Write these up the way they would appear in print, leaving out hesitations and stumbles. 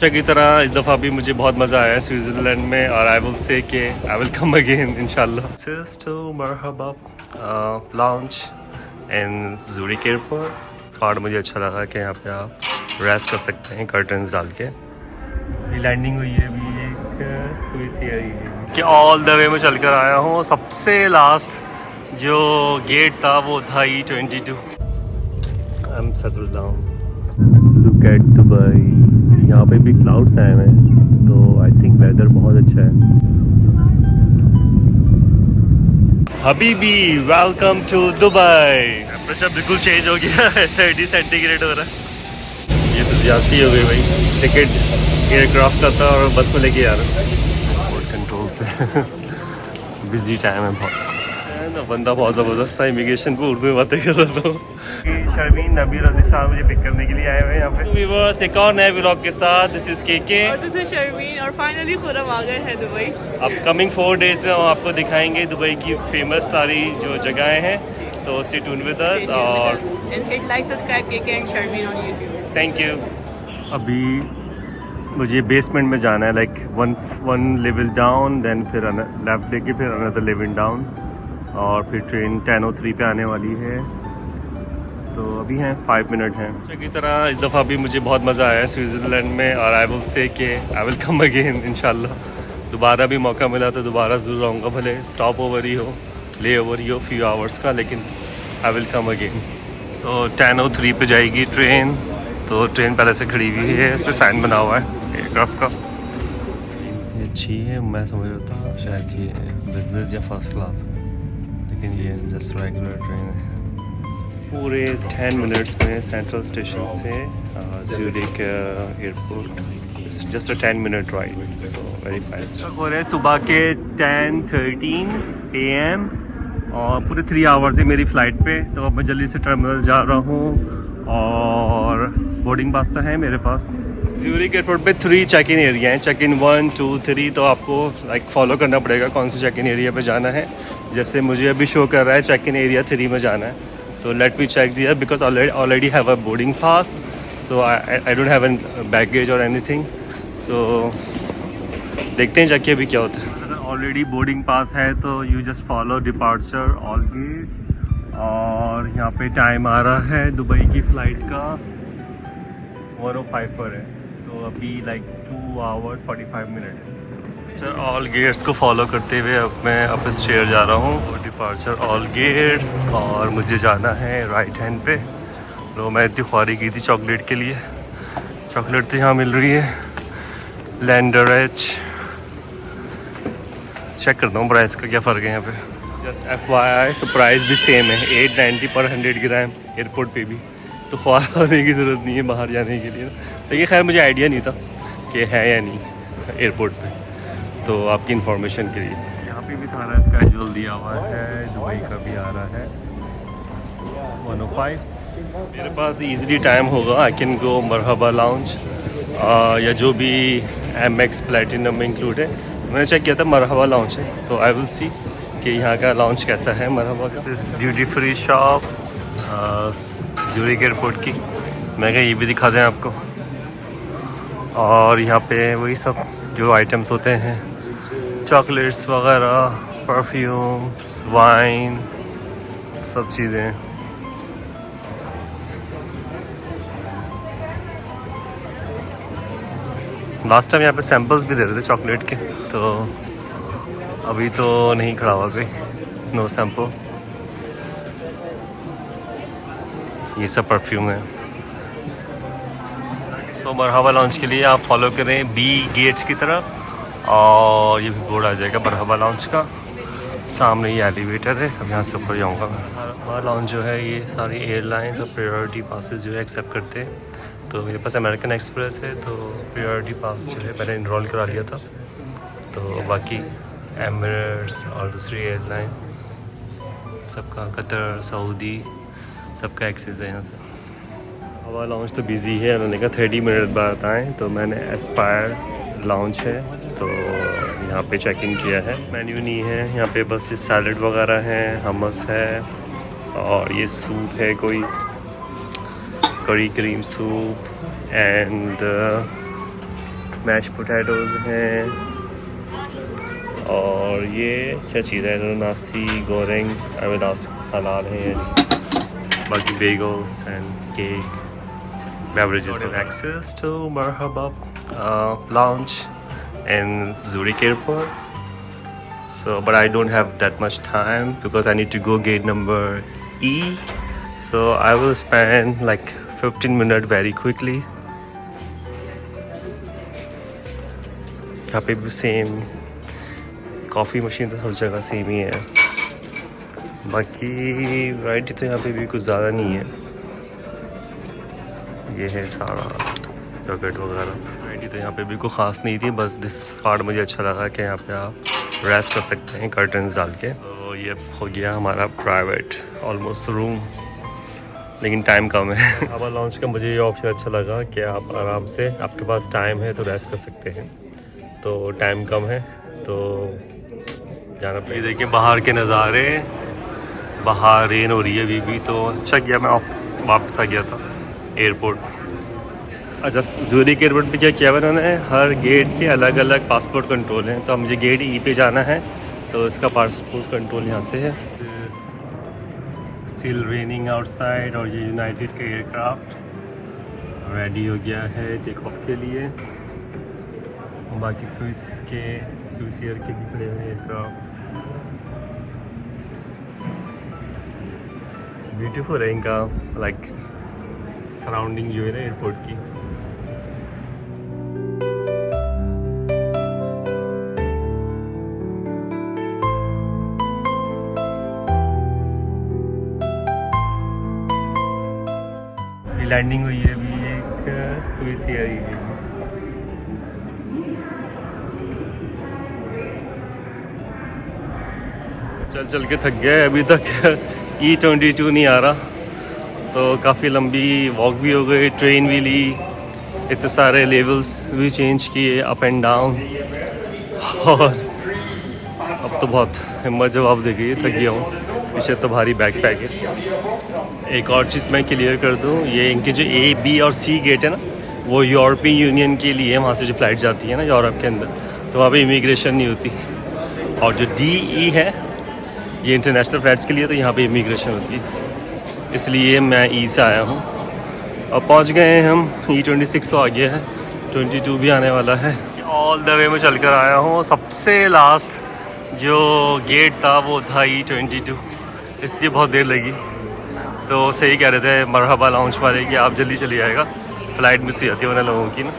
हमेशा की तरह इस दफ़ा भी मुझे बहुत मज़ा आया स्विट्ज़रलैंड में और आई विल से कि आई विल कम अगेन इंशाल्लाह। To Marhaba lounge in Zurich airport. Card मुझे अच्छा लगा कि यहाँ पे आप रेस्ट कर सकते हैं कर्टन्स डाल के। ये लैंडिंग हुई है अभी एक स्विस एयर कि ऑल द वे में चल कर आया हूँ। सबसे लास्ट जो गेट था वो था E22। I am settled down. Look at Dubai. यहाँ पे भी क्लाउड्स आए हुए हैं तो आई थिंक वेदर बहुत अच्छा है। हबीबी वेलकम टू दुबई। टेम्परेचर बिल्कुल चेंज हो गया है 30 सेंटीग्रेड हो रहा है। ये तो ज्यादती हो गई भाई। टिकट एयरक्राफ्ट का था और बस में लेके आ रहा हूँ पासपोर्ट कंट्रोल पे। बिजी टाइम है बहुत। ना बंदा बहुत ज़बरदस्त था इमिग्रेशन पे उर्दू में बातें कर रहा था। शर्मीन नबी रज़ा मुझे पिक करने के लिए आए हुए हैं यहाँ पे। व्यूअर्स एक और नए व्लॉग के साथ दिस इज के और दिस इज शर्मीन और फाइनली खुरम आ गए हैं दुबई। अब कमिंग 4 डेज में हम आपको दिखाएंगे दुबई की फेमस सारी जो जगहें हैं, तो स्टे ट्यून विद अस और hit like subscribe KK and Sharmeen on YouTube. Thank you. अभी मुझे बेसमेंट में जाना है like one level down, then फिर लेफ्ट लेके फिर अनदर लेवल डाउन और फिर ट्रेन 10:03 पे आने वाली है। तो अभी हैं 5 मिनट हैं। की तरह इस दफ़ा भी मुझे बहुत मज़ा आया स्विट्ज़रलैंड में और आई विल से कि आई विल कम अगेन इंशाल्लाह। दोबारा भी मौका मिला तो दोबारा ज़रूर आऊँगा, भले स्टॉप ओवर ही हो, ले ओवर ही हो फ्यू आवर्स का, लेकिन आई विल कम अगेन। सो 10:03 पे जाएगी ट्रेन। तो ट्रेन पहले से खड़ी हुई है, इस पर साइन बना हुआ है एयरक्राफ्ट का। ये अच्छी है, मैं समझ रहा था शायद ये बिजनेस या फर्स्ट क्लास, लेकिन ये जस्ट रेगुलर ट्रेन है। पूरे 10 मिनट्स में सेंट्रल स्टेशन से Zurich airport, just a 10 minute ride, so very fast. हो रहे सुबह के 10:13 AM और पूरे 3 आवर्स है मेरी फ़्लाइट पे। तो अब मैं जल्दी से टर्मिनल जा रहा हूँ और बोर्डिंग पास तो है मेरे पास। ज़्यूरिक एयरपोर्ट पे 3 चेक इन एरिया हैं, चेक इन 1, 2, 3। तो आपको लाइक फॉलो करना पड़ेगा कौन से चेक इन एरिया पे जाना है। जैसे मुझे अभी शो कर रहा है चेक इन एरिया 3 में जाना है, तो let me check there because already have a boarding pass, so I don't have a baggage or anything, so देखते हैं जाके अभी क्या होता है। ऑलरेडी बोर्डिंग पास है तो you just follow departure all gates. और यहाँ पे टाइम आ रहा है दुबई की फ़्लाइट का 1:05 पर है, तो अभी लाइक 2 आवर्स 45 मिनट है। ऑल गेट्स को फॉलो करते हुए अब मैं ऑफिस चेयर जा रहा हूँ और डिपार्चर ऑल गेट्स, और मुझे जाना है राइट हैंड पे। तो मैं इतनी ख्वारी की थी चॉकलेट के लिए, चॉकलेट तो यहाँ मिल रही है। लैंडर एच चेक करता हूँ प्राइस का क्या फ़र्क है यहाँ पे। जस्ट FYI सो प्राइस भी सेम है 890 पर 100 ग्राम एयरपोर्ट पे भी, तो ख्वार होने की ज़रूरत नहीं है बाहर जाने के लिए। लेकिन खैर मुझे आइडिया नहीं था कि है या नहीं एयरपोर्ट पे, तो आपकी इंफॉर्मेशन के लिए। यहाँ पे भी सारा स्केड्यूल दिया हुआ है, दुबई का भी आ रहा है 1:05। मेरे पास इजीली टाइम होगा, I can go Marhaba lounge या जो भी MX प्लेटिनम में इंक्लूड है। मैंने चेक किया था मरहबा लाउंज है, तो आई विल सी कि यहाँ का लाउंज कैसा है मरहबा का। This duty free shop Zurich airport की, मैं कहा ये भी दिखा दें आपको। और यहाँ पे वही सब जो आइटम्स होते हैं, चॉकलेट्स वगैरह, परफ्यूम्स, वाइन, सब चीज़ें। लास्ट टाइम यहाँ पे सैम्पल्स भी दे रहे थे चॉकलेट के, तो अभी तो नहीं खड़ा हुआ कोई, नो सैम्पल। ये सब परफ्यूम है। सो मरहबा लॉन्च के लिए आप फॉलो करें B गेट्स की तरफ, और ये भी बोर्ड आ जाएगा मरहबा लॉन्च का। सामने ये एलिवेटर है, अब यहाँ से ऊपर जाऊँगा मैं। मरहबा लॉन्च जो है ये सारी एयरलाइंस और प्रायोरिटी पासेस जो है एक्सेप्ट करते हैं। तो मेरे पास अमेरिकन एक्सप्रेस है, तो प्रायोरिटी पास जो है मैंने इनरोल करा लिया था। तो बाकी एमिरेट्स और दूसरी एयरलाइन सबका, कतर, सऊदी, सबका एक्सेस है यहाँ से। हवा लॉन्च तो बिज़ी है, उन्होंने कहा 30 मिनट बाद आएँ, तो मैंने एस्पायर लॉन्च है तो यहाँ पे चेक इन किया है। मेन्यू नहीं है यहाँ पे, बस ये सैलड वगैरह हैं, हमस है और ये सूप है कोई करी cream soup and mash potatoes हैं, और ये क्या चीज़ है, नासी गोरेंग अविनास हलाल है ये, बाकी Beagles and cake, beverages and access to Marhaba lounge in Zurich airport. So but I don't have that much time because I need to go gate number E, so I will spend like 15 minutes very quickly. यहाँ पे भी same coffee machine तो हर जगह same ही है, बाकी variety तो यहाँ पे भी कुछ ज़्यादा नहीं है। ये है सारा जैकेट वगैरह, वैरायटी तो यहाँ पे भी कोई ख़ास नहीं थी, बस दिस कार्ड मुझे अच्छा लगा कि यहाँ पे आप रेस्ट कर सकते हैं कर्टन्स डाल के। तो ये हो गया हमारा प्राइवेट ऑलमोस्ट रूम, लेकिन टाइम कम है। हवा लॉन्च का मुझे ये ऑप्शन अच्छा लगा कि आप आराम से, आपके पास टाइम है तो रेस्ट कर सकते हैं, तो टाइम कम है तो जाना पड़ेगा। देखिए बाहर के नज़ारे, बाहर रेन हो रही है अभी भी, तो अच्छा किया मैं वापस आ गया था एयरपोर्ट। अच्छा, ज़ूरिक एयरपोर्ट पे क्या किया उन्होंने, हर गेट के अलग अलग पासपोर्ट कंट्रोल हैं, तो अब मुझे गेट ई पे जाना है तो इसका पासपोर्ट कंट्रोल यहाँ से है। स्टिल रेनिंग आउटसाइड, और ये यूनाइटेड का एयरक्राफ्ट रेडी हो गया है टेक ऑफ के लिए, बाकी स्विस एयर के भी खड़े हुए एयरक्राफ्ट। ब्यूटीफुल है इनका लाइक सराउंडिंग जो है ना एयरपोर्ट की। लैंडिंग हुई है अभी एक स्विस एयर की। चल के थक गए, अभी तक E22 नहीं आ रहा, तो काफ़ी लंबी वॉक भी हो गई, ट्रेन भी ली, इतने सारे लेवल्स भी चेंज किए अप एंड डाउन, और अब तो बहुत हिम्मत जवाब दे गई, थक गया हूँ, पीछे तो भारी बैग पैक है। एक और चीज़ मैं क्लियर कर दूँ, ये इनके जो A, B और C गेट है ना, वो यूरोपियन यूनियन के लिए, वहाँ से जो फ़्लाइट जाती है ना यूरोप के अंदर, तो वहाँ पे इमिग्रेशन नहीं होती, और जो D, E है ये इंटरनेशनल फ़्लाइट्स के लिए, तो यहाँ पे इमिग्रेशन होती है, इसलिए मैं E से आया हूँ। अब पहुँच गए हैं हम, E26 तो आ गया है, 22 भी आने वाला है। ऑल द वे में चल कर आया हूँ, सबसे लास्ट जो गेट था वो था E22, इसलिए बहुत देर लगी। तो सही कह रहे थे मरहबा लाउंज वाले कि आप जल्दी चली आएगा, फ़्लाइट मिस हो जाती है उन्हें लोगों की ना।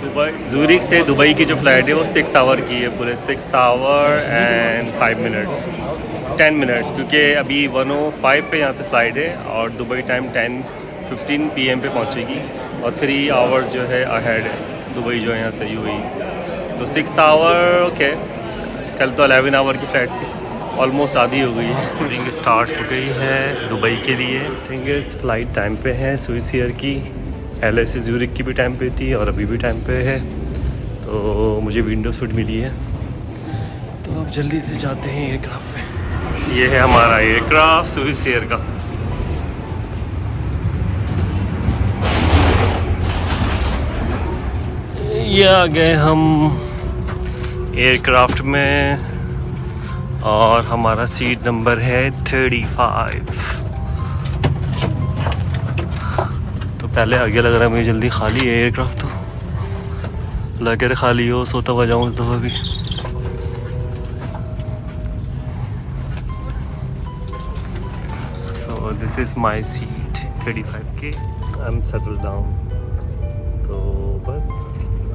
दुबई, ज़ूरिक से दुबई की जो फ़्लाइट है वो 6 आवर की है, पूरे 6 आवर एंड 5 मिनट 10 मिनट, क्योंकि अभी 1:05 पे यहाँ से फ़्लाइट है, और दुबई टाइम 10:15 PM पे पहुँचेगी, और 3 आवर्स जो है अहेड है दुबई जो है यहाँ से UAE, तो 6 आवर ओके। कल तो 11 आवर की फ़्लाइट थी, ऑलमोस्ट आधी हो गई है। बोर्डिंग स्टार्ट हो गई है दुबई के लिए। थिंक इस फ़्लाइट टाइम पे है स्विस एयर की, पहले से ज़ूरिक की भी टाइम पे थी और अभी भी टाइम पे है, तो मुझे विंडो सीट मिली है, तो अब जल्दी से जाते हैं एयरक्राफ्ट पे। ये है हमारा एयरक्राफ्ट स्विस एयर का। ये आ गए हम एयरक्राफ्ट में, और हमारा सीट नंबर है 35। तो पहले आगे लग रहा है मुझे जल्दी खाली है एयरक्राफ्ट, तो लग कर खाली हो, सोता हुआ जाऊँ उस दफ़ा भी। So this is my seat 35K, I am settle down. तो बस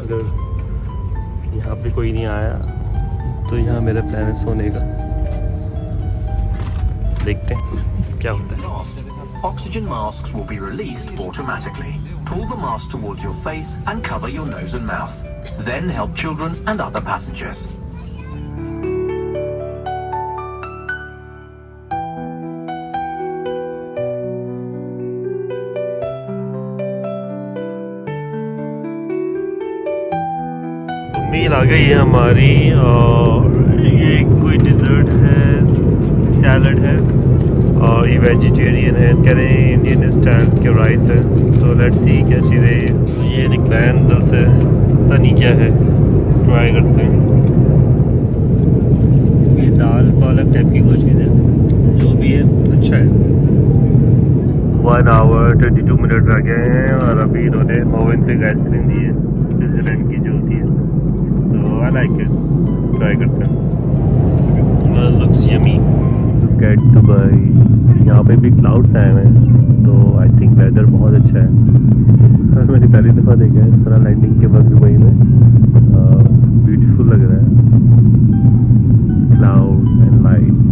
अगर यहाँ पे कोई नहीं आया तो यहाँ मेरा प्लान है सोने का, देखते हैं क्या होता है। Oxygen masks will be released automatically. Pull the mask towards your face and cover your nose and mouth. Then help children and other passengers. मील आ गई है हमारी, और ये कोई डिज़र्ट है, सैलड है, और ये वेजिटेरियन है, कह रहे हैं इंडियन स्टाइल के राइस है। तो लेट्स सी क्या चीज़ है ये। तो ये निकला है अंदर से, पता नहीं क्या है, ट्राई करते हैं। ये दाल पालक टाइप की कोई चीज़ है, जो भी है अच्छा है। 1 आवर 22 मिनट रह गए हैं और अभी इन्होंने ओवन पे आइसक्रीम दी है, स्विट्जरलैंड की जो होती है। तो आई लाइक इट, ट्राई करते हैं। Looks yummy. Look at Dubai. यहाँ पे भी क्लाउड्स आए हुए हैं, तो आई थिंक वेदर बहुत अच्छा है। मैंने पहली दफ़ा देखा है इस तरह लैंडिंग के वक्त दुबई में। ब्यूटीफुल लग रहा है, clouds and lights.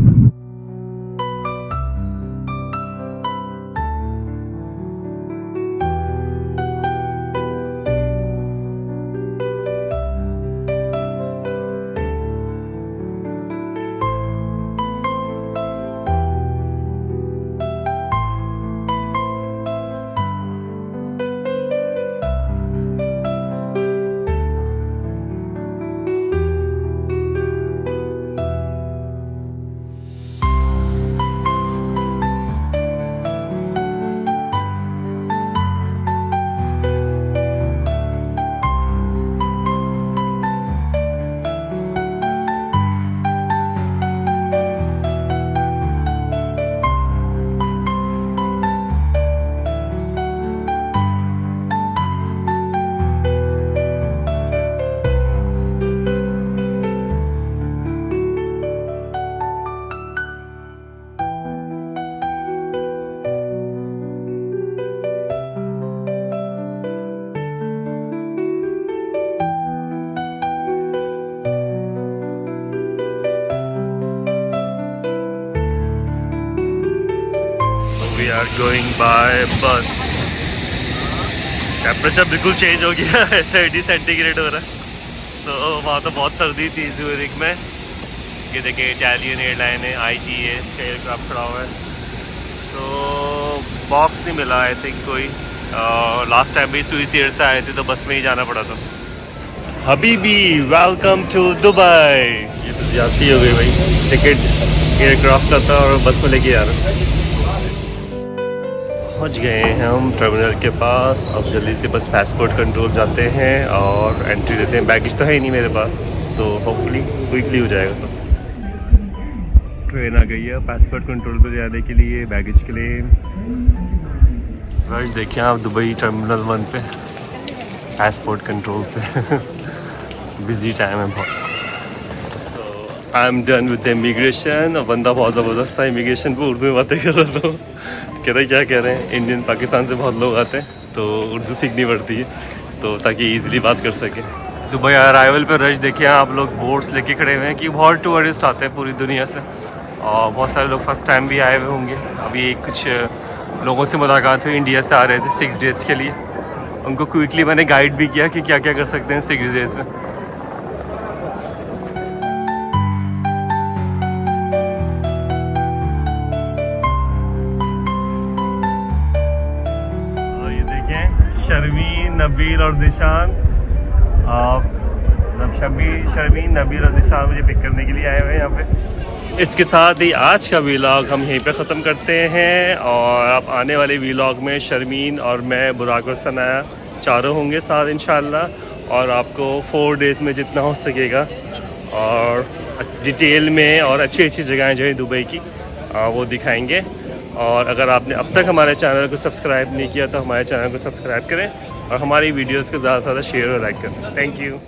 We are going by bus. Temperature बिल्कुल चेंज हो गया है, 30 सेंटीग्रेड हो रहा है। तो वहाँ तो बहुत सर्दी थी ज़्यूरिख में। ये देखिए इटालियन एयरलाइन है, ITA इसका एयरक्राफ्ट खड़ा हुआ है। तो बॉक्स नहीं मिला आई थिंक कोई। लास्ट टाइम भी स्विस एयर से आए थे तो बस में ही जाना पड़ा था। हबीबी वेलकम टू दुबई। ये तो ज्यादती हो गई भाई, टिकट एयरक्राफ्ट का था और बस में लेके आ रहा हूँ। पहुँच गए हैं हम टर्मिनल के पास। अब जल्दी से बस पासपोर्ट कंट्रोल जाते हैं और एंट्री देते हैं। बैगेज तो है ही नहीं मेरे पास, तो होपफुली क्विकली हो जाएगा सब। ट्रेन आ गई है पासपोर्ट कंट्रोल पे जाने के लिए, बैगेज के लिए। राइट देखिए आप दुबई टर्मिनल 1 पे पासपोर्ट कंट्रोल पे बिजी टाइम है बहुत। I am done with the immigration. और बंदा बहुत ज़बरदस्त था इमिग्रेशन पे, उर्दू में बातें कर रहा था। कह रहे क्या कह रहे हैं, इंडियन पाकिस्तान से बहुत लोग आते हैं तो उर्दू सीखनी पड़ती है, तो ताकि इजीली बात कर सकें। दुबई अराइवल पे रश देखिए आप लोग, बोर्ड्स लेके खड़े हुए हैं कि बहुत टूरिस्ट आते हैं पूरी दुनिया से, और बहुत सारे लोग फर्स्ट टाइम भी आए हुए होंगे। अभी कुछ लोगों से मुलाकात हुई, इंडिया से आ रहे थे 6 डेज़ के लिए। उनको क्विकली मैंने गाइड भी किया कि क्या क्या कर सकते हैं 6 डेज़ में। शर्मीन, नबील और निशान, शर्मीन, नबील और निशान मुझे पिक करने के लिए आए हुए हैं यहाँ पे। इसके साथ ही आज का व्लॉग हम यहीं पे ख़त्म करते हैं, और आप आने वाले व्लॉग में शर्मीन और मैं, बुराक और सनाया चारों होंगे साथ इंशाल्लाह, और आपको 4 डेज़ में जितना हो सकेगा और डिटेल में और अच्छी अच्छी जगहें जो है दुबई की वो दिखाएंगे। और अगर आपने अब तक हमारे चैनल को सब्सक्राइब नहीं किया तो हमारे चैनल को सब्सक्राइब करें और हमारी वीडियोस को ज़्यादा से ज़्यादा शेयर और लाइक करें। Thank you.